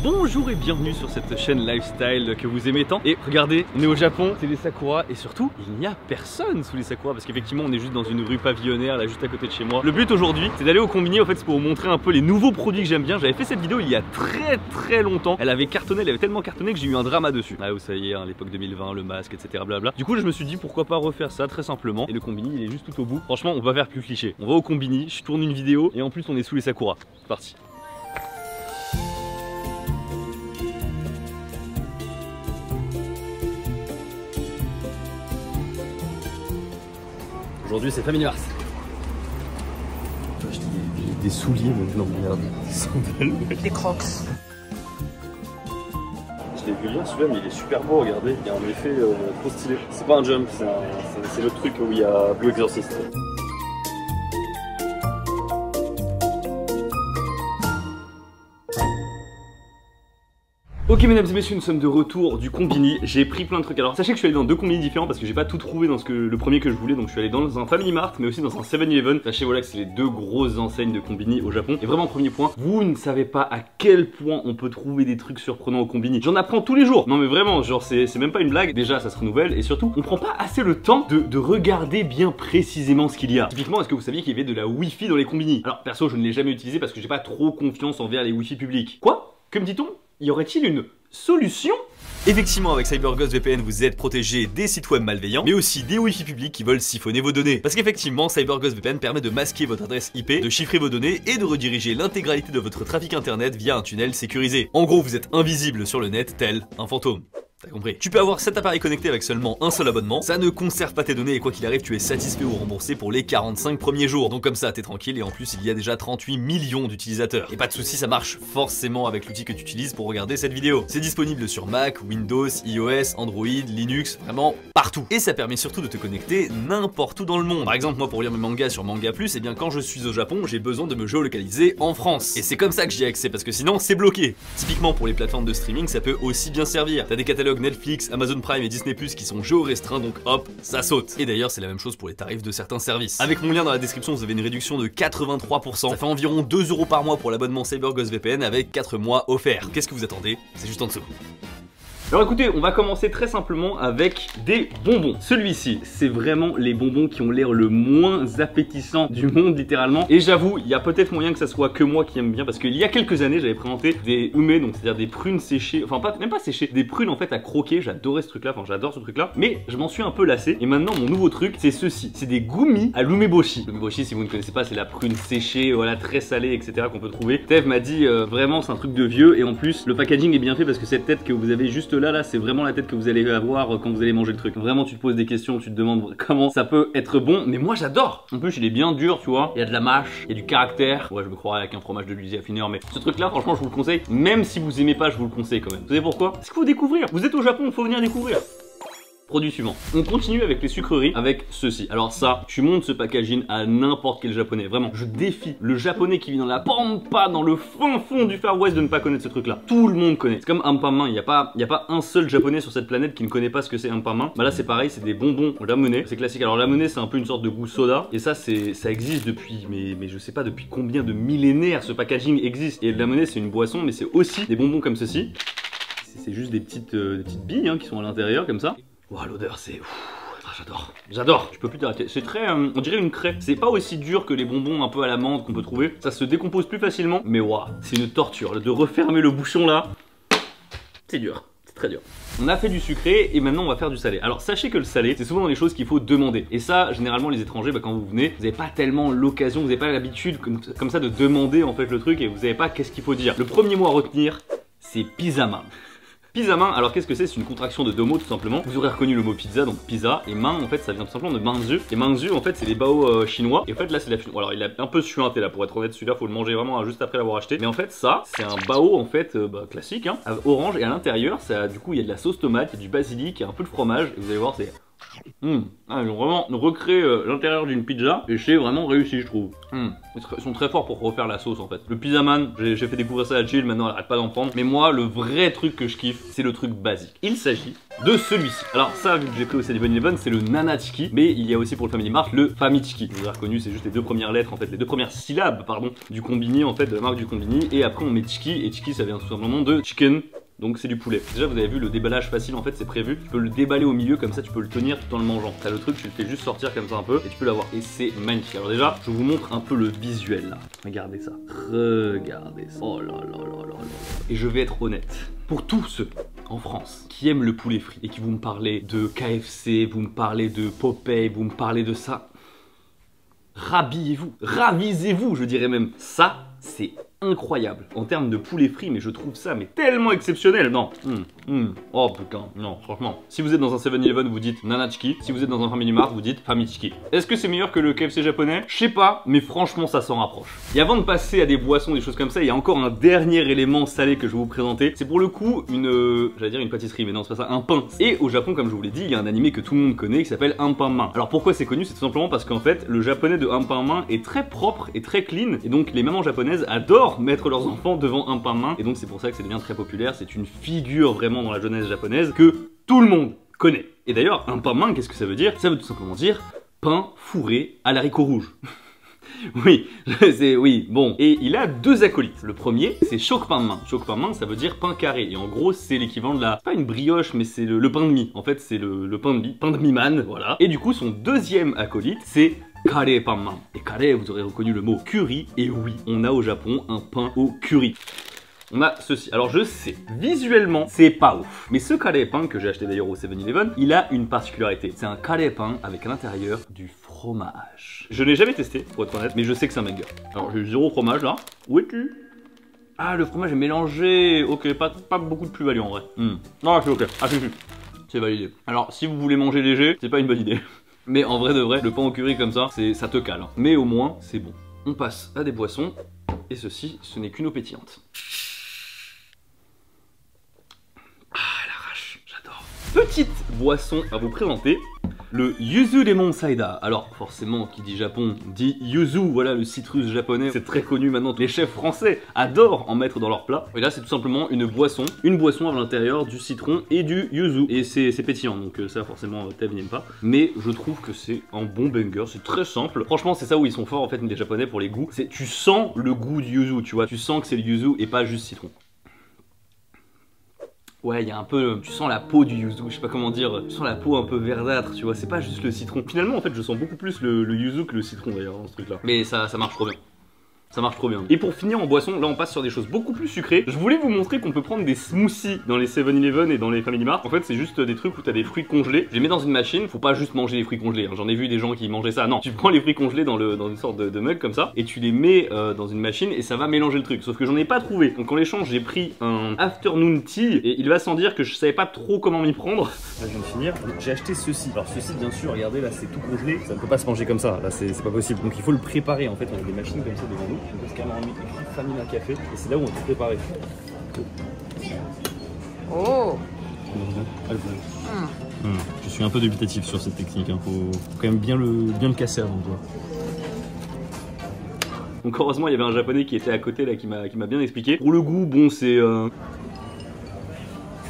Bonjour et bienvenue sur cette chaîne lifestyle que vous aimez tant. Et regardez, on est au Japon, c'est les sakuras et surtout il n'y a personne sous les sakuras parce qu'effectivement on est juste dans une rue pavillonnaire là juste à côté de chez moi. Le but aujourd'hui c'est d'aller au Combini, en fait c'est pour vous montrer un peu les nouveaux produits que j'aime bien. J'avais fait cette vidéo il y a très longtemps, elle avait cartonné, elle avait tellement cartonné que j'ai eu un drama dessus. Ah vous savez, hein, l'époque 2020, le masque etc blabla. Du coup je me suis dit pourquoi pas refaire ça très simplement. Et le Combini il est juste tout au bout. Franchement on va faire plus cliché, on va au Combini, je tourne une vidéo et en plus on est sous les sakuras. C'est parti. Aujourd'hui c'est Family Mart. J'ai acheté des souliers maintenant, regarde, des sandales. Des crocs. Je l'ai vu hier celui-là mais il est super beau, regardez, il y a un effet trop stylé. C'est pas un jump, c'est l'autre truc où il y a Blue Exorcist. Ok mesdames et messieurs, nous sommes de retour du Combini. J'ai pris plein de trucs. Alors sachez que je suis allé dans deux Combini différents parce que j'ai pas tout trouvé dans le premier que je voulais. Donc je suis allé dans un Family Mart mais aussi dans un 7-Eleven. Sachez voilà que c'est les deux grosses enseignes de Combini au Japon. Et vraiment premier point, vous ne savez pas à quel point on peut trouver des trucs surprenants au Combini. J'en apprends tous les jours. Non mais vraiment, genre c'est même pas une blague. Déjà ça se renouvelle et surtout on prend pas assez le temps de regarder bien précisément ce qu'il y a. Typiquement, est-ce que vous saviez qu'il y avait de la Wi-Fi dans les Combini? Alors perso je ne l'ai jamais utilisé parce que j'ai pas trop confiance envers les Wi-Fi publics. Quoi? Que me dit-on? Y aurait-il une solution? Effectivement, avec CyberGhost VPN, vous êtes protégé des sites web malveillants, mais aussi des Wi-Fi publics qui veulent siphonner vos données. Parce qu'effectivement, CyberGhost VPN permet de masquer votre adresse IP, de chiffrer vos données et de rediriger l'intégralité de votre trafic internet via un tunnel sécurisé. En gros, vous êtes invisible sur le net tel un fantôme. T'as compris. Tu peux avoir cet appareil connecté avec seulement un seul abonnement, ça ne conserve pas tes données et quoi qu'il arrive tu es satisfait ou remboursé pour les 45 premiers jours. Donc comme ça t'es tranquille et en plus il y a déjà 38 millions d'utilisateurs. Et pas de soucis, ça marche forcément avec l'outil que tu utilises pour regarder cette vidéo. C'est disponible sur Mac, Windows, iOS, Android, Linux, vraiment partout. Et ça permet surtout de te connecter n'importe où dans le monde. Par exemple moi pour lire mes mangas sur Manga Plus, et bien quand je suis au Japon j'ai besoin de me géolocaliser en France. Et c'est comme ça que j'y ai accès parce que sinon c'est bloqué. Typiquement pour les plateformes de streaming ça peut aussi bien servir. T'as des catalogues Netflix, Amazon Prime et Disney Plus qui sont géo-restreints donc hop, ça saute. Et d'ailleurs c'est la même chose pour les tarifs de certains services. Avec mon lien dans la description vous avez une réduction de 83%. Ça fait environ 2 € par mois pour l'abonnement CyberGhost VPN avec 4 mois offerts. Qu'est-ce que vous attendez? C'est juste en dessous. Alors écoutez, on va commencer très simplement avec des bonbons. Celui-ci, c'est vraiment les bonbons qui ont l'air le moins appétissant du monde littéralement. Et j'avoue, il y a peut-être moyen que ça soit que moi qui aime bien parce qu'il y a quelques années, j'avais présenté des ume, donc c'est-à-dire des prunes séchées, enfin même pas séchées, des prunes en fait à croquer. J'adorais ce truc-là, enfin j'adore ce truc-là. Mais je m'en suis un peu lassé. Et maintenant, mon nouveau truc, c'est ceci. C'est des gummis à l'umeboshi. L'umeboshi, si vous ne connaissez pas, c'est la prune séchée, voilà, très salée, etc. qu'on peut trouver. Tev m'a dit vraiment c'est un truc de vieux et en plus le packaging est bien fait parce que cette tête que vous avez juste là c'est vraiment la tête que vous allez avoir quand vous allez manger le truc. Vraiment tu te poses des questions, tu te demandes comment ça peut être bon, mais moi j'adore. En plus il est bien dur, tu vois, il y a de la mâche, il y a du caractère. Ouais je me croirais avec un fromage de Louisiane affineur, mais ce truc là franchement je vous le conseille, même si vous aimez pas je vous le conseille quand même. Vous savez pourquoi? Parce qu'il faut découvrir, vous êtes au Japon, il faut venir découvrir. Produit suivant. On continue avec les sucreries avec ceci. Alors ça, tu montes ce packaging à n'importe quel japonais. Vraiment, je défie le japonais qui vit dans la pampa, dans le fond du Far West de ne pas connaître ce truc là. Tout le monde connaît. C'est comme Anpanman, il n'y a pas un seul japonais sur cette planète qui ne connaît pas ce que c'est Anpanman. Bah là c'est pareil, c'est des bonbons ramenés. C'est classique. Alors ramené c'est un peu une sorte de goût soda. Et ça ça existe depuis, mais je sais pas depuis combien de millénaires ce packaging existe. Et le ramené c'est une boisson, mais c'est aussi des bonbons comme ceci. C'est juste des petites billes hein, qui sont à l'intérieur comme ça. Wow, l'odeur c'est... J'adore, je peux plus t'arrêter. C'est très, on dirait une craie. C'est pas aussi dur que les bonbons un peu à la menthe qu'on peut trouver. Ça se décompose plus facilement. Mais waouh, c'est une torture. De refermer le bouchon là, c'est dur, c'est très dur. On a fait du sucré et maintenant on va faire du salé. Alors sachez que le salé, c'est souvent dans les choses qu'il faut demander. Et ça, généralement les étrangers, quand vous venez, vous n'avez pas tellement l'occasion, vous n'avez pas l'habitude comme ça de demander en fait le truc et vous savez pas qu'est-ce qu'il faut dire. Le premier mot à retenir, c'est pizza-main. Pizza main, alors qu'est-ce que c'est? C'est une contraction de deux mots tout simplement. Vous aurez reconnu le mot pizza, donc pizza, et main en fait ça vient tout simplement de manzu. Et manzu en fait c'est les bao chinois. Et en fait là c'est la... Alors il a un peu suinté là pour être honnête, celui-là faut le manger vraiment juste après l'avoir acheté. Mais en fait ça c'est un bao en fait classique hein, orange, et à l'intérieur ça du coup il y a de la sauce tomate, il y a du basilic, il y a un peu de fromage. Et vous allez voir c'est... Ah, ils ont vraiment recréé l'intérieur d'une pizza et c'est vraiment réussi, je trouve. Ils sont très forts pour refaire la sauce en fait. Le pizzaman, j'ai fait découvrir ça à Jill, maintenant elle arrête pas d'en prendre. Mais moi, le vrai truc que je kiffe, c'est le truc basique. Il s'agit de celui-ci. Alors ça, vu que j'ai pris au 7-Eleven, c'est le Nanachiki, mais il y a aussi pour le Family Mart le Famichiki. Vous avez reconnu, c'est juste les deux premières lettres en fait, les deux premières syllabes, pardon, du combini en fait, de la marque du combini. Et après on met Chiki, et Chiki ça vient tout simplement de chicken. Donc c'est du poulet. Déjà vous avez vu le déballage facile en fait, c'est prévu. Tu peux le déballer au milieu comme ça, tu peux le tenir tout en le mangeant. T'as le truc, tu le fais juste sortir comme ça un peu et tu peux l'avoir. Et c'est magnifique. Alors déjà, je vous montre un peu le visuel là. Regardez ça. Regardez ça. Oh là là là là là. Et je vais être honnête. Pour tous ceux en France qui aiment le poulet frit et qui vous me parlez de KFC, vous me parlez de Popeye, vous me parlez de ça, rhabillez-vous, ravisez-vous, je dirais même. Ça, c'est incroyable en termes de poulet frit, mais je trouve ça mais tellement exceptionnel. Non, oh putain, non, franchement. Si vous êtes dans un 7-Eleven, vous dites Nanachiki. Si vous êtes dans un Family Mart, vous dites Famichiki. Est-ce que c'est meilleur que le KFC japonais? Je sais pas, mais franchement, ça s'en rapproche. Et avant de passer à des boissons, des choses comme ça, il y a encore un dernier élément salé que je vais vous présenter. C'est pour le coup j'allais dire une pâtisserie, mais non, c'est pas ça, un pain. Et au Japon, comme je vous l'ai dit, il y a un animé que tout le monde connaît qui s'appelle Anpanman. Alors pourquoi c'est connu? C'est tout simplement parce qu'en fait, le japonais de Anpanman est très propre et très clean, et donc les mamans japonaises adorent mettre leurs enfants devant un pain-main, et donc c'est pour ça que ça devient très populaire. C'est une figure vraiment dans la jeunesse japonaise que tout le monde connaît. Et d'ailleurs, un pain-main, qu'est-ce que ça veut dire? Ça veut tout simplement dire pain fourré à l'haricot rouge. Oui, oui, bon. Et il a deux acolytes. Le premier, c'est Shokpanman. Shokpanman, ça veut dire pain carré. Et en gros, c'est l'équivalent de pas une brioche, mais c'est le pain de mie. En fait, c'est le pain de mie man, voilà. Et du coup, son deuxième acolyte, c'est Kare Panman. Et kare, vous aurez reconnu le mot curry. Et oui, on a au Japon un pain au curry. On a ceci. Alors je sais, visuellement, c'est pas ouf. Mais ce carré pain que j'ai acheté d'ailleurs au 7-Eleven, il a une particularité. C'est un carré pain avec à l'intérieur du fromage. Je l'ai jamais testé, pour être honnête, mais je sais que c'est un banger. Alors j'ai eu 0 fromage là. Où es-tu? Ah, le fromage est mélangé. Ok, pas beaucoup de plus-value en vrai. Non, c'est ok. Ah, c'est validé. Alors si vous voulez manger léger, c'est pas une bonne idée. Mais en vrai de vrai, le pain au curry comme ça, ça te cale. Mais au moins, c'est bon. On passe à des boissons. Et ceci, ce n'est qu'une eau pétillante. Petite boisson à vous présenter, le Yuzu Lemon Cider. Alors forcément, qui dit Japon dit yuzu, voilà le citrus japonais, c'est très connu maintenant, les chefs français adorent en mettre dans leur plat. Et là c'est tout simplement une boisson à l'intérieur du citron et du yuzu. Et c'est pétillant, donc ça forcément Tev n'aime pas. Mais je trouve que c'est un bon banger, c'est très simple. Franchement c'est ça où ils sont forts en fait les japonais pour les goûts. Tu sens le goût du yuzu, tu vois, tu sens que c'est le yuzu et pas juste citron. Ouais, il y a un peu, tu sens la peau du yuzu, je sais pas comment dire, tu sens la peau un peu verdâtre, tu vois, c'est pas juste le citron. Finalement, en fait, je sens beaucoup plus le yuzu que le citron d'ailleurs dans ce truc-là. Mais ça marche trop bien. Ça marche trop bien. Et pour finir en boisson, là on passe sur des choses beaucoup plus sucrées. Je voulais vous montrer qu'on peut prendre des smoothies dans les 7-Eleven et dans les Family Mart. En fait c'est juste des trucs où t'as des fruits congelés. Je les mets dans une machine, faut pas juste manger les fruits congelés, hein. J'en ai vu des gens qui mangeaient ça. Non, tu prends les fruits congelés dans une sorte de mug comme ça et tu les mets dans une machine et ça va mélanger le truc. Sauf que j'en ai pas trouvé. Donc en l'échange j'ai pris un afternoon tea et il va sans dire que je savais pas trop comment m'y prendre. Là je viens de finir, j'ai acheté ceci. Alors ceci bien sûr, regardez là c'est tout congelé. Ça ne peut pas se manger comme ça, là c'est pas possible. Donc il faut le préparer en fait, on a des machines comme ça devant nous. Parce qu'à Famille à café, et c'est là où on peut préparer. Oh. Je suis un peu dubitatif sur cette technique, hein. Faut quand même bien le casser avant, toi. Donc heureusement il y avait un japonais qui était à côté là qui m'a bien expliqué. Pour le goût, bon c'est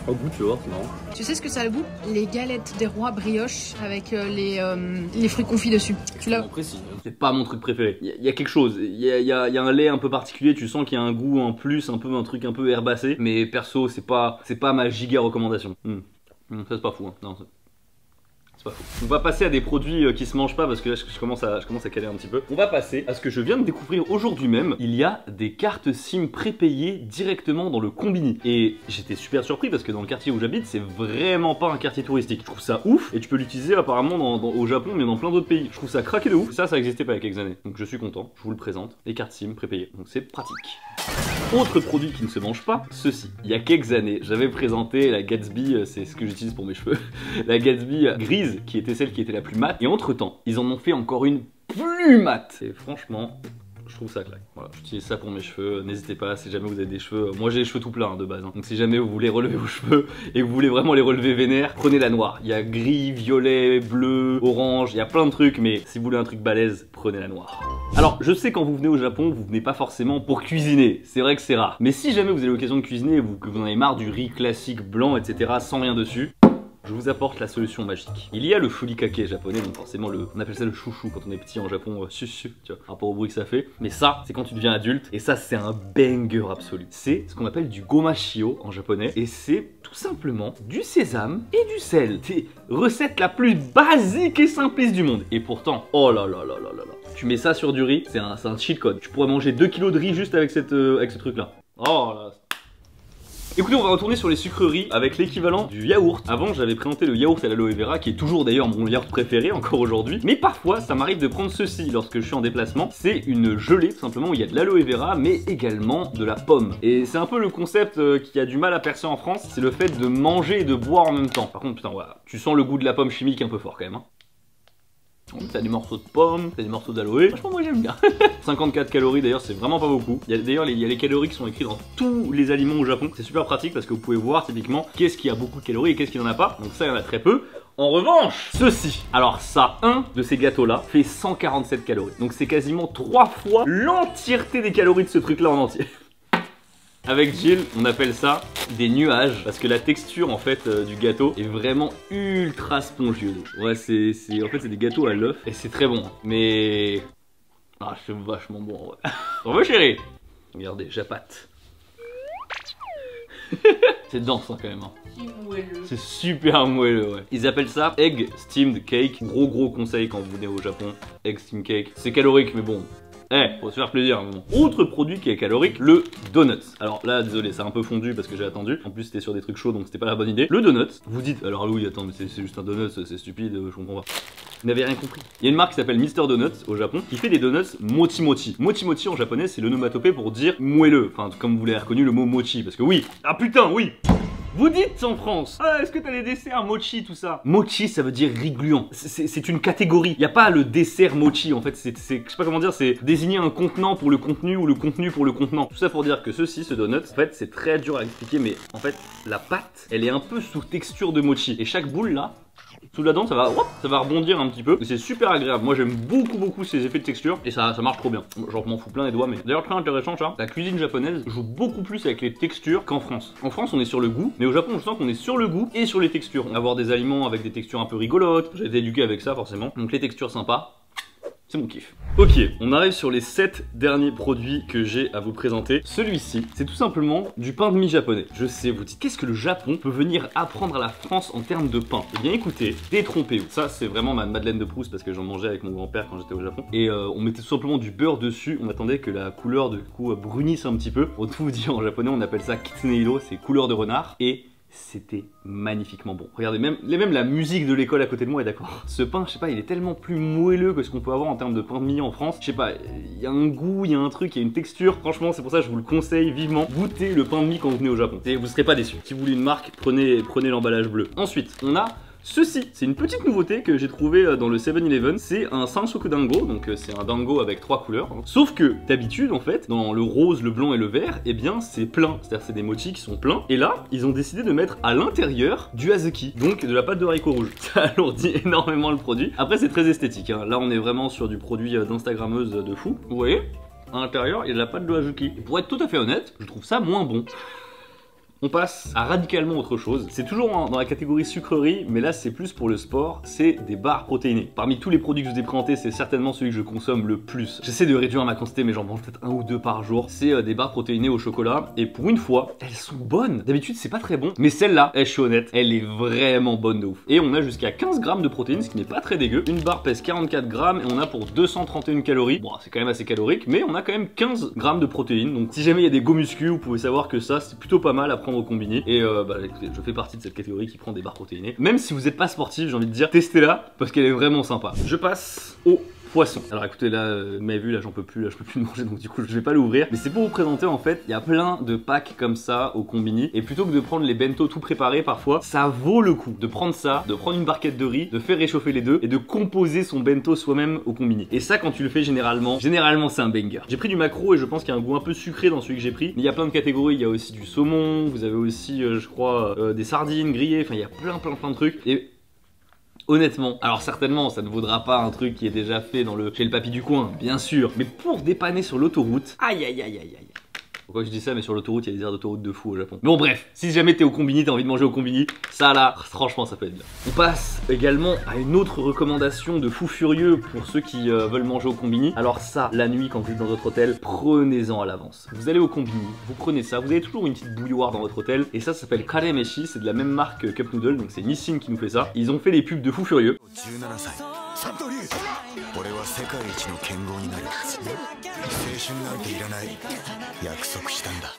au goût, tu vois, c'est marrant. Tu sais ce que ça a le goût? Les galettes des rois brioche avec les fruits confits dessus. Tu l'as? C'est pas mon truc préféré. Il y a quelque chose. Il y a un lait un peu particulier. Tu sens qu'il y a un goût en plus, un truc un peu herbacé. Mais perso, c'est pas ma giga recommandation. Ça c'est pas fou. Hein. Non, c'est pas fou. On va passer à des produits qui se mangent pas parce que là je commence à caler un petit peu. On va passer à ce que je viens de découvrir aujourd'hui même. Il y a des cartes SIM prépayées directement dans le combini. Et j'étais super surpris parce que dans le quartier où j'habite, c'est vraiment pas un quartier touristique. Je trouve ça ouf et tu peux l'utiliser apparemment au Japon mais dans plein d'autres pays. Je trouve ça craqué de ouf. Ça existait pas il y a quelques années. Donc je suis content, je vous le présente. Les cartes SIM prépayées. Donc c'est pratique. Autre produit qui ne se mange pas, ceci. Il y a quelques années, j'avais présenté la Gatsby, c'est ce que j'utilise pour mes cheveux, la Gatsby grise, qui était celle qui était la plus mate. Et entre temps, ils en ont fait encore une plus mate. Et franchement, je trouve ça claque. Voilà, j'utilise ça pour mes cheveux. N'hésitez pas si jamais vous avez des cheveux. Moi j'ai les cheveux tout pleins de base. Donc si jamais vous voulez relever vos cheveux et que vous voulez vraiment les relever vénère, prenez la noire. Il y a gris, violet, bleu, orange, il y a plein de trucs. Mais si vous voulez un truc balèze, prenez la noire. Alors je sais quand vous venez au Japon, vous venez pas forcément pour cuisiner. C'est vrai que c'est rare. Mais si jamais vous avez l'occasion de cuisiner et que vous en avez marre du riz classique blanc, etc. sans rien dessus, je vous apporte la solution magique. Il y a le furikake japonais, donc forcément on appelle ça le chouchou quand on est petit en Japon, chouchou, tu vois, par rapport au bruit que ça fait. Mais ça, c'est quand tu deviens adulte, et ça c'est un banger absolu. C'est ce qu'on appelle du gomashio en japonais, et c'est tout simplement du sésame et du sel. C'est recette la plus basique et simpliste du monde. Et pourtant, oh là là là là là là, tu mets ça sur du riz, c'est un cheat code. Tu pourrais manger 2 kilos de riz juste avec ce truc là. Oh là. Écoutez, on va retourner sur les sucreries avec l'équivalent du yaourt. Avant, j'avais présenté le yaourt à l'aloe vera, qui est toujours d'ailleurs mon yaourt préféré encore aujourd'hui. Mais parfois, ça m'arrive de prendre ceci lorsque je suis en déplacement. C'est une gelée, tout simplement, où il y a de l'aloe vera, mais également de la pomme. Et c'est un peu le concept qui a du mal à percer en France, c'est le fait de manger et de boire en même temps. Par contre, putain, voilà, tu sens le goût de la pomme chimique un peu fort quand même, hein. T'as des morceaux de pommes, t'as des morceaux d'aloe. Franchement, moi j'aime bien. 54 calories d'ailleurs, c'est vraiment pas beaucoup. D'ailleurs, il y a les calories qui sont écrites dans tous les aliments au Japon. C'est super pratique parce que vous pouvez voir typiquement qu'est-ce qui a beaucoup de calories et qu'est-ce qui n'en a pas. Donc ça, il y en a très peu. En revanche, ceci, alors ça, un de ces gâteaux là fait 147 calories. Donc c'est quasiment 3 fois l'entièreté des calories de ce truc là en entier. Avec Jill, on appelle ça des nuages parce que la texture en fait du gâteau est vraiment ultra spongieuse. Ouais, en fait c'est des gâteaux à l'œuf et c'est très bon. Mais c'est vachement bon. Ouais. Bravo chérie. Regardez, j'appâte. C'est dense hein, quand même. Hein. C'est super moelleux, ouais. Ils appellent ça egg steamed cake. Gros conseil quand vous venez au Japon. Egg steamed cake. C'est calorique mais bon. Faut se faire plaisir. Autre produit qui est calorique, le donut. Alors là, désolé, c'est un peu fondu parce que j'ai attendu. En plus, c'était sur des trucs chauds, donc c'était pas la bonne idée. Le donut, vous dites, alors Louis, attends, mais c'est juste un donut, c'est stupide, je comprends pas. Vous n'avez rien compris. Il y a une marque qui s'appelle Mr Donuts au Japon qui fait des donuts mochi mochi. Mochi mochi en japonais, c'est l'onomatopée pour dire moelleux. Enfin, comme vous l'avez reconnu, le mot mochi, parce que oui. Ah putain, oui. Vous dites en France, est-ce que t'as des desserts mochi, tout ça? Mochi, ça veut dire riz gluant. C'est une catégorie. Il n'y a pas le dessert mochi, en fait. Je sais pas comment dire, c'est désigner un contenant pour le contenu ou le contenu pour le contenant. Tout ça pour dire que ce donut, en fait, c'est très dur à expliquer, mais en fait, la pâte, elle est un peu sous texture de mochi. Et chaque boule là, sous la dent, ça va rebondir un petit peu. C'est super agréable. Moi, j'aime beaucoup ces effets de texture et ça marche trop bien. Genre, je m'en fous plein les doigts, mais d'ailleurs, très intéressant ça. La cuisine japonaise joue beaucoup plus avec les textures qu'en France. En France, on est sur le goût, mais au Japon, je sens qu'on est sur le goût et sur les textures. Avoir des aliments avec des textures un peu rigolotes. J'ai été éduqué avec ça, forcément. Donc, les textures sympas. C'est mon kiff. Ok, on arrive sur les 7 derniers produits que j'ai à vous présenter. Celui-ci, c'est tout simplement du pain de mie japonais. Je sais, vous dites, qu'est-ce que le Japon peut venir apprendre à la France en termes de pain? Eh bien écoutez, détrompez-vous. Ça, c'est vraiment ma Madeleine de Proust parce que j'en mangeais avec mon grand-père quand j'étais au Japon. Et on mettait tout simplement du beurre dessus. On attendait que la couleur du coup brunisse un petit peu. Pour tout vous dire, en japonais, on appelle ça kitsuneiro, c'est couleur de renard. Et c'était magnifiquement bon. Regardez, même la musique de l'école à côté de moi est d'accord. Ce pain, je sais pas, il est tellement plus moelleux que ce qu'on peut avoir en termes de pain de mie en France. Je sais pas, il y a un goût, il y a un truc, il y a une texture. Franchement, c'est pour ça que je vous le conseille vivement. Goûtez le pain de mie quand vous venez au Japon. Et vous serez pas déçus. Si vous voulez une marque, prenez l'emballage bleu. Ensuite, on a ceci, c'est une petite nouveauté que j'ai trouvé dans le 7-Eleven, c'est un sansoku dango, donc c'est un dango avec 3 couleurs. Sauf que d'habitude en fait, dans le rose, le blanc et le vert, eh bien c'est plein, c'est-à-dire c'est des mochis qui sont pleins. Et là, ils ont décidé de mettre à l'intérieur du azuki, donc de la pâte de haricot rouge. Ça alourdit énormément le produit. Après c'est très esthétique, hein. Là on est vraiment sur du produit d'instagrammeuse de fou. Vous voyez, à l'intérieur il y a de la pâte de azuki. Et pour être tout à fait honnête, je trouve ça moins bon. On passe à radicalement autre chose. C'est toujours dans la catégorie sucrerie, mais là c'est plus pour le sport, c'est des barres protéinées. Parmi tous les produits que je vous ai présentés, c'est certainement celui que je consomme le plus. J'essaie de réduire ma quantité, mais j'en mange peut-être 1 ou 2 par jour. C'est des barres protéinées au chocolat, et pour une fois, elles sont bonnes. D'habitude c'est pas très bon, mais celle-là, je suis honnête, elle est vraiment bonne de ouf. Et on a jusqu'à 15 grammes de protéines, ce qui n'est pas très dégueu. Une barre pèse 44 grammes, et on a pour 231 calories. Bon, c'est quand même assez calorique, mais on a quand même 15 grammes de protéines. Donc si jamais il y a des go muscu, vous pouvez savoir que ça, c'est plutôt pas mal à au combiné. Et écoutez, je fais partie de cette catégorie qui prend des barres protéinées. Même si vous n'êtes pas sportif, j'ai envie de dire, testez-la parce qu'elle est vraiment sympa. Je passe au poisson. Alors écoutez là, vous m'avez vu là, j'en peux plus, là je peux plus le manger, donc du coup je vais pas l'ouvrir. Mais c'est pour vous présenter en fait, il y a plein de packs comme ça au combini. Et plutôt que de prendre les bento tout préparés parfois, ça vaut le coup de prendre ça, de prendre une barquette de riz, de faire réchauffer les deux et de composer son bento soi-même au combini. Et ça quand tu le fais généralement c'est un banger. J'ai pris du maquereau et je pense qu'il y a un goût un peu sucré dans celui que j'ai pris. Mais il y a plein de catégories, il y a aussi du saumon, vous avez aussi je crois des sardines grillées, enfin il y a plein de trucs. Et honnêtement, alors certainement ça ne vaudra pas un truc qui est déjà fait chez le papy du coin, bien sûr. Mais pour dépanner sur l'autoroute, aïe aïe aïe aïe aïe. Pourquoi je dis ça, mais sur l'autoroute, il y a des aires d'autoroute de fou au Japon. Bon bref, si jamais t'es au combini, t'as envie de manger au combini, ça là, franchement ça peut être bien. On passe également à une autre recommandation de fou furieux pour ceux qui veulent manger au combini. Alors ça, la nuit quand vous êtes dans votre hôtel, prenez-en à l'avance. Vous allez au combini, vous prenez ça, vous avez toujours une petite bouilloire dans votre hôtel. Et ça s'appelle Karemeshi, c'est de la même marque que Cup Noodle, donc c'est Nissin qui nous fait ça. Ils ont fait les pubs de fou furieux.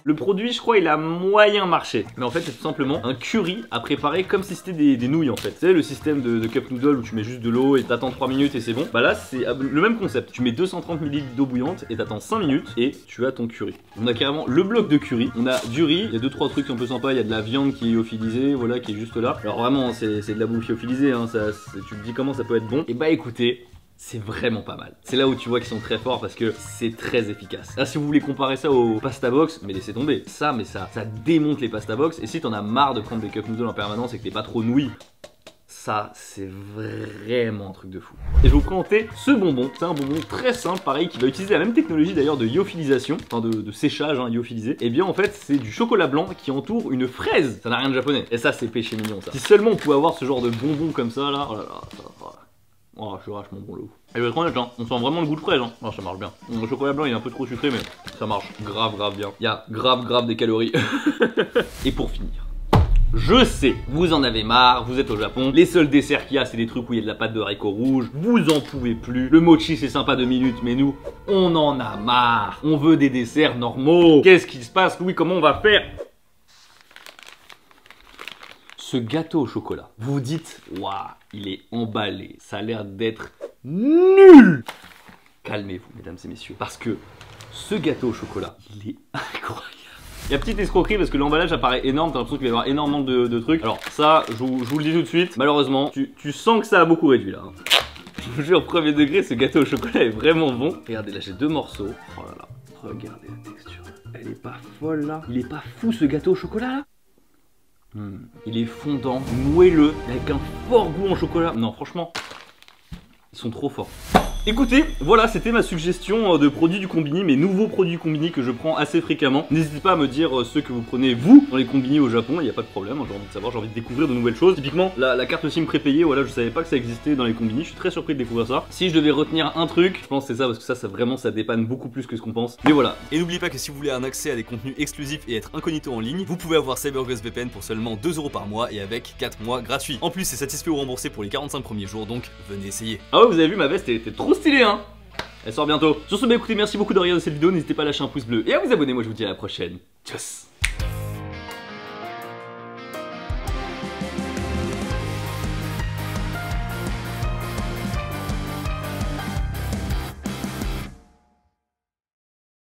Le produit, je crois, il a moyen marché. Mais en fait, c'est tout simplement un curry à préparer comme si c'était des nouilles en fait. Tu sais, le système de Cup Noodle où tu mets juste de l'eau et t'attends 3 minutes et c'est bon. Bah là, c'est le même concept. Tu mets 230 ml d'eau bouillante et t'attends 5 minutes et tu as ton curry. On a carrément le bloc de curry. On a du riz. Il y a 2-3 trucs un peu sympas. Il y a de la viande qui est lyophilisée, voilà, qui est juste là. Alors vraiment, c'est de la bouffe lyophilisée. Hein. Tu te dis comment ça peut être bon. Et bah écoutez, c'est vraiment pas mal. C'est là où tu vois qu'ils sont très forts parce que c'est très efficace. Là, si vous voulez comparer ça au pasta box, mais laissez tomber. Ça démonte les pasta box. Et si t'en as marre de prendre des cup noodles en permanence et que t'es pas trop nouille, ça, c'est vraiment un truc de fou. Et je vais vous présenter ce bonbon. C'est un bonbon très simple, pareil, qui va utiliser la même technologie d'ailleurs de lyophilisation, enfin de séchage, hein, lyophilisé. Et bien en fait, c'est du chocolat blanc qui entoure une fraise. Ça n'a rien de japonais. Et ça, c'est péché mignon ça. Si seulement on pouvait avoir ce genre de bonbon comme ça là, oh là là, oh, je suis vachement bon le ouf. Et je vais être honnête, hein, on sent vraiment le goût de fraise. Hein. Oh, ça marche bien. Le chocolat blanc il est un peu trop sucré, mais ça marche grave bien. Il y a grave des calories. Et pour finir, je sais, vous en avez marre, vous êtes au Japon, les seuls desserts qu'il y a c'est des trucs où il y a de la pâte de haricots rouges, vous en pouvez plus, le mochi c'est sympa 2 minutes, mais nous, on en a marre, on veut des desserts normaux. Qu'est-ce qui se passe Louis, comment on va faire? Ce gâteau au chocolat, vous vous dites, waouh, il est emballé, ça a l'air d'être nul. Calmez-vous mesdames et messieurs, parce que ce gâteau au chocolat, il est incroyable. Il y a petite escroquerie parce que l'emballage apparaît énorme, t'as l'impression qu'il va y avoir énormément de trucs. Alors ça, je vous le dis tout de suite, malheureusement, tu sens que ça a beaucoup réduit là. Je vous jure, premier degré, ce gâteau au chocolat est vraiment bon. Regardez, là j'ai 2 morceaux. Oh là là, regardez la texture. Elle est pas folle là. Il est pas fou ce gâteau au chocolat là. Il est fondant, moelleux, avec un fort goût en chocolat. Non, franchement, ils sont trop forts. Écoutez, voilà, c'était ma suggestion de produits du combini, mes nouveaux produits du combini que je prends assez fréquemment. N'hésitez pas à me dire ceux que vous prenez vous dans les combini au Japon, il n'y a pas de problème, j'ai envie de savoir, j'ai envie de découvrir de nouvelles choses. Typiquement, la carte SIM prépayée, voilà, je savais pas que ça existait dans les combini, je suis très surpris de découvrir ça. Si je devais retenir un truc, je pense que c'est ça, parce que ça vraiment, ça dépanne beaucoup plus que ce qu'on pense. Mais voilà. Et n'oubliez pas que si vous voulez un accès à des contenus exclusifs et être incognito en ligne, vous pouvez avoir CyberGhost VPN pour seulement 2 € par mois et avec 4 mois gratuits. En plus, c'est satisfait ou remboursé pour les 45 premiers jours, donc venez essayer. Ah ouais, vous avez vu, ma veste, elle était trop stylée, hein. Elle sort bientôt. Sur ce, bah écoutez, merci beaucoup de regarder cette vidéo. N'hésitez pas à lâcher un pouce bleu et à vous abonner. Moi, je vous dis à la prochaine. Tchuss.